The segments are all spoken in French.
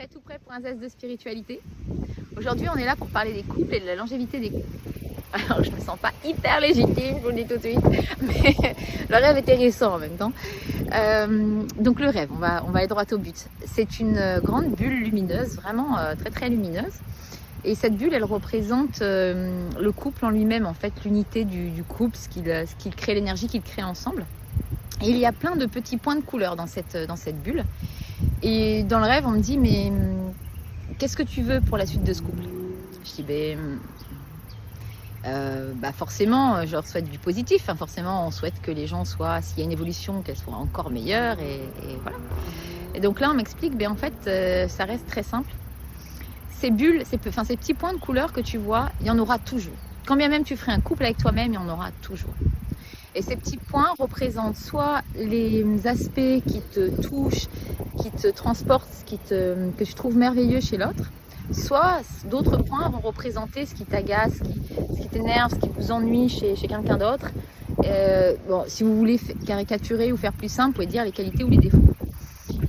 prêt, tout prêt pour un zeste de spiritualité. Aujourd'hui, on est là pour parler des couples et de la longévité des couples. Alors, je me sens pas hyper légitime, je vous le dis tout de suite, mais le rêve était récent en même temps. Donc le rêve, on va aller droit au but. C'est une grande bulle lumineuse, vraiment très très lumineuse. Et cette bulle, elle représente le couple en lui-même, en fait, l'unité du couple, ce qu'il crée, l'énergie qu'il crée ensemble. Et il y a plein de petits points de couleur dans cette bulle. Et dans le rêve, on me dit, mais qu'est-ce que tu veux pour la suite de ce couple? Je dis, forcément, je leur souhaite du positif. Hein. Forcément, on souhaite que les gens soient, s'il y a une évolution, qu'elle soit encore meilleure. Et voilà. Et donc là, on m'explique, en fait, ça reste très simple. Ces bulles, ces petits points de couleur que tu vois, il y en aura toujours. Quand bien même tu ferais un couple avec toi-même, il y en aura toujours. Et ces petits points représentent soit les aspects qui te touchent, qui te transportent, que tu trouves merveilleux chez l'autre, soit d'autres points vont représenter ce qui t'agace, ce qui t'énerve, ce qui vous ennuie chez quelqu'un d'autre. Si vous voulez caricaturer ou faire plus simple, vous pouvez dire les qualités ou les défauts.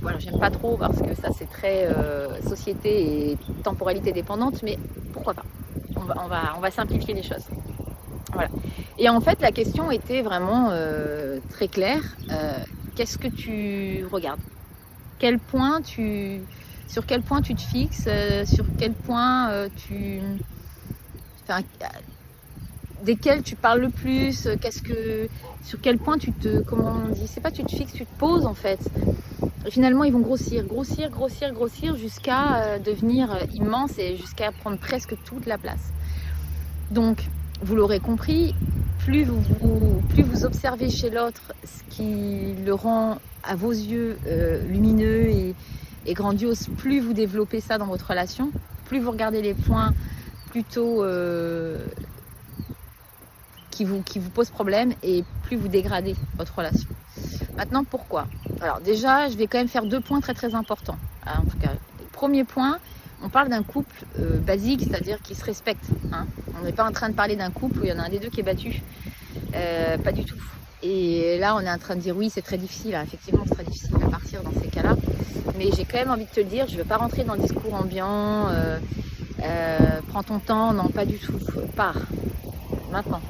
Voilà, j'aime pas trop parce que ça c'est très société et temporalité dépendante, mais pourquoi pas, on va simplifier les choses. Voilà. Et en fait, la question était vraiment très claire. Qu'est-ce que tu regardes? Sur quel point tu te fixes? Sur quel point desquels tu parles le plus? Sur quel point comment on dit? C'est pas tu te fixes, tu te poses en fait. Et finalement, ils vont grossir jusqu'à devenir immenses et jusqu'à prendre presque toute la place. Donc, vous l'aurez compris, plus vous observez chez l'autre ce qui le rend à vos yeux lumineux et grandiose, plus vous développez ça dans votre relation, plus vous regardez les points plutôt qui vous posent problème et plus vous dégradez votre relation. Maintenant, pourquoi? Alors déjà, je vais quand même faire 2 points très très importants. En tout cas, le premier point, on parle d'un couple basique, c'est-à-dire qui se respecte. Hein. On n'est pas en train de parler d'un couple où il y en a un des deux qui est battu. Pas du tout. Et là, on est en train de dire oui, c'est très difficile. Alors, effectivement, c'est très difficile à partir dans ces cas-là. Mais j'ai quand même envie de te le dire, je ne veux pas rentrer dans le discours ambiant. Prends ton temps, non, pas du tout. Pars. Maintenant.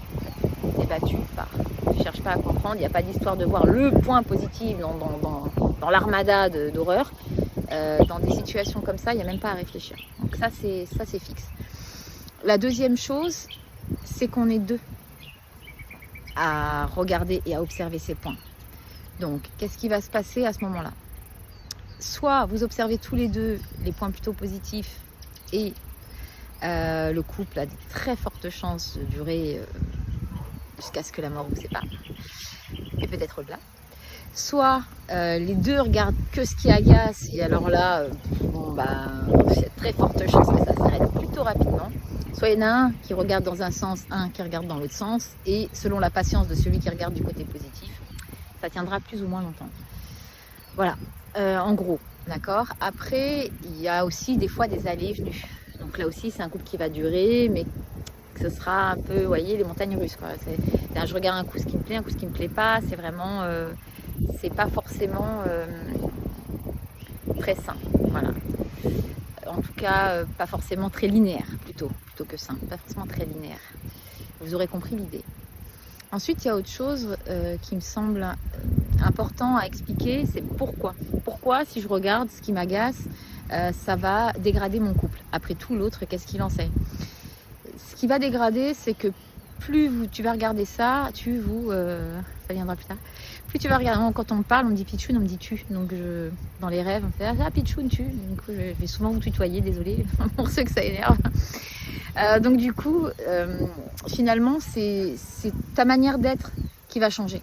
T'es battu, pars. Ne cherche pas à comprendre. Il n'y a pas d'histoire de voir le point positif dans l'armada d'horreur. Dans des situations comme ça, il n'y a même pas à réfléchir. Donc ça c'est fixe. La deuxième chose, c'est qu'on est 2 à regarder et à observer ces points. Donc, qu'est-ce qui va se passer à ce moment-là? Soit vous observez tous les 2 les points plutôt positifs et le couple a de très fortes chances de durer jusqu'à ce que la mort vous sépare, et peut-être au-delà. Soit les 2 regardent que ce qui agace, et alors là, il y a très forte chance que ça s'arrête plutôt rapidement. Soit il y en a un qui regarde dans un sens, un qui regarde dans l'autre sens, et selon la patience de celui qui regarde du côté positif, ça tiendra plus ou moins longtemps. Voilà, en gros, d'accord. Après, il y a aussi des fois des allées et venues. Donc là aussi, c'est un couple qui va durer, mais ce sera un peu, vous voyez, les montagnes russes, quoi. Je regarde un coup ce qui me plaît, un coup ce qui me plaît pas. C'est vraiment, c'est pas forcément très sain, voilà. En tout cas, pas forcément très linéaire, plutôt que sain, pas forcément très linéaire. Vous aurez compris l'idée. Ensuite, il y a autre chose qui me semble important à expliquer, c'est pourquoi. Pourquoi, si je regarde ce qui m'agace, ça va dégrader mon couple. Après tout, l'autre, qu'est-ce qu'il en sait? Ce qui va dégrader, c'est que plus tu vas regarder ça, ça viendra plus tard. Plus tu vas regarder, quand on me parle, on me dit Pichoun, on me dit tu. Donc dans les rêves, on me fait Pichoun, tu. Du coup, je vais souvent vous tutoyer, désolée pour ceux que ça énerve. Donc du coup, finalement, c'est ta manière d'être qui va changer.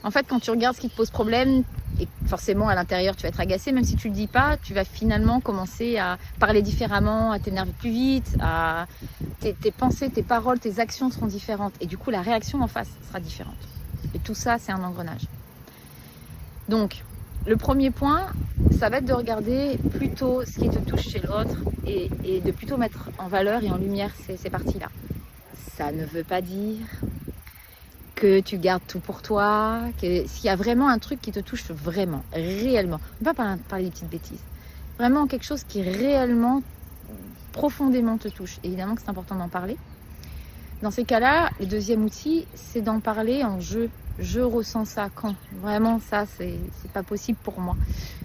En fait, quand tu regardes ce qui te pose problème, et forcément à l'intérieur tu vas être agacé, même si tu le dis pas, tu vas finalement commencer à parler différemment, à t'énerver plus vite, tes pensées, tes paroles, tes actions seront différentes. Et du coup, la réaction en face sera différente. Et tout ça, c'est un engrenage. Donc, le premier point, ça va être de regarder plutôt ce qui te touche chez l'autre et de plutôt mettre en valeur et en lumière ces parties-là. Ça ne veut pas dire que tu gardes tout pour toi, que s'il y a vraiment un truc qui te touche vraiment, réellement, on ne va pas parler des petites bêtises, vraiment quelque chose qui réellement, profondément te touche. Évidemment que c'est important d'en parler. Dans ces cas-là, le deuxième outil, c'est d'en parler en jeu. Je ressens ça quand vraiment ça, c'est pas possible pour moi.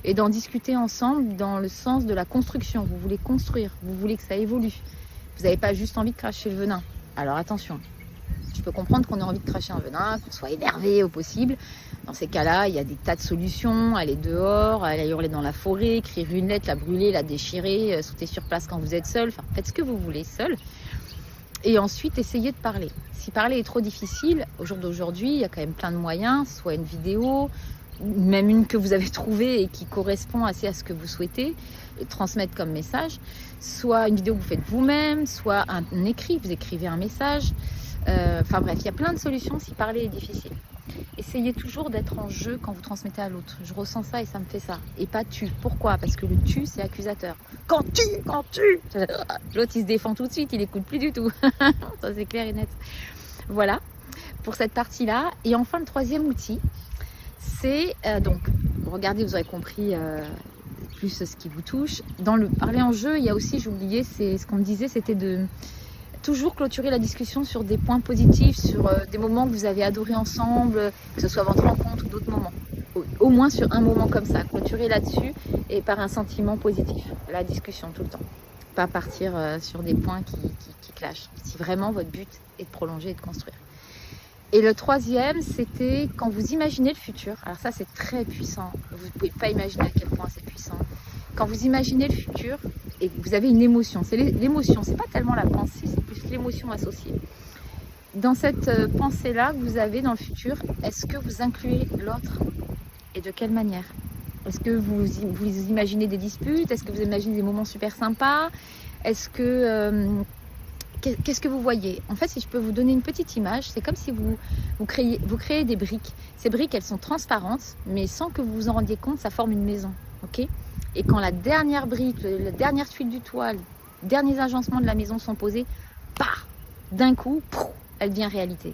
Et d'en discuter ensemble dans le sens de la construction. Vous voulez construire, vous voulez que ça évolue. Vous n'avez pas juste envie de cracher le venin. Alors attention, je peux comprendre qu'on ait envie de cracher un venin, qu'on soit énervé au possible. Dans ces cas-là, il y a des tas de solutions. Aller dehors, aller hurler dans la forêt, écrire une lettre, la brûler, la déchirer, sauter sur place quand vous êtes seul. Enfin, faites ce que vous voulez seul. Et ensuite, essayez de parler. Si parler est trop difficile, au jour d'aujourd'hui, il y a quand même plein de moyens, soit une vidéo, même une que vous avez trouvée et qui correspond assez à ce que vous souhaitez transmettre comme message, soit une vidéo que vous faites vous-même, soit un écrit, vous écrivez un message. Enfin bref, il y a plein de solutions si parler est difficile. Essayez toujours d'être en jeu quand vous transmettez à l'autre. Je ressens ça et ça me fait ça. Et pas tu. Pourquoi? Parce que le tu, c'est accusateur. Quand tu. L'autre, il se défend tout de suite, il n'écoute plus du tout. Ça, c'est clair et net. Voilà, pour cette partie-là. Et enfin, le troisième outil, c'est donc, regardez, vous aurez compris plus ce qui vous touche. Dans le parler en jeu, il y a aussi, j'ai oublié, c'est ce qu'on me disait, c'était de toujours clôturer la discussion sur des points positifs, sur des moments que vous avez adorés ensemble, que ce soit votre rencontre ou d'autres moments. Au moins sur un moment comme ça, clôturer là-dessus et par un sentiment positif. La discussion tout le temps. Pas partir sur des points qui clashent. Si vraiment votre but est de prolonger et de construire. Et le troisième, c'était quand vous imaginez le futur. Alors ça, c'est très puissant. Vous ne pouvez pas imaginer à quel point c'est puissant. Quand vous imaginez le futur et que vous avez une émotion, c'est l'émotion, c'est pas tellement la pensée, c'est plus l'émotion associée. Dans cette pensée-là que vous avez dans le futur, est-ce que vous incluez l'autre et de quelle manière? Est-ce que vous imaginez des disputes? Est-ce que vous imaginez des moments super sympas? Est-ce que qu'est-ce que vous voyez? En fait, si je peux vous donner une petite image, c'est comme si vous créez des briques. Ces briques, elles sont transparentes, mais sans que vous vous en rendiez compte, ça forme une maison. Ok? Et quand la dernière brique, la dernière tuile du toit, les derniers agencements de la maison sont posés, d'un coup, elle devient réalité.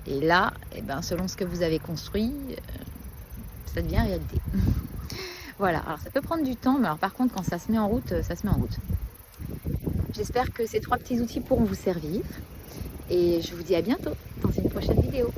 Et là, eh ben, selon ce que vous avez construit, ça devient réalité. Voilà, alors ça peut prendre du temps, mais alors par contre, quand ça se met en route, ça se met en route. J'espère que ces 3 petits outils pourront vous servir. Et je vous dis à bientôt dans une prochaine vidéo.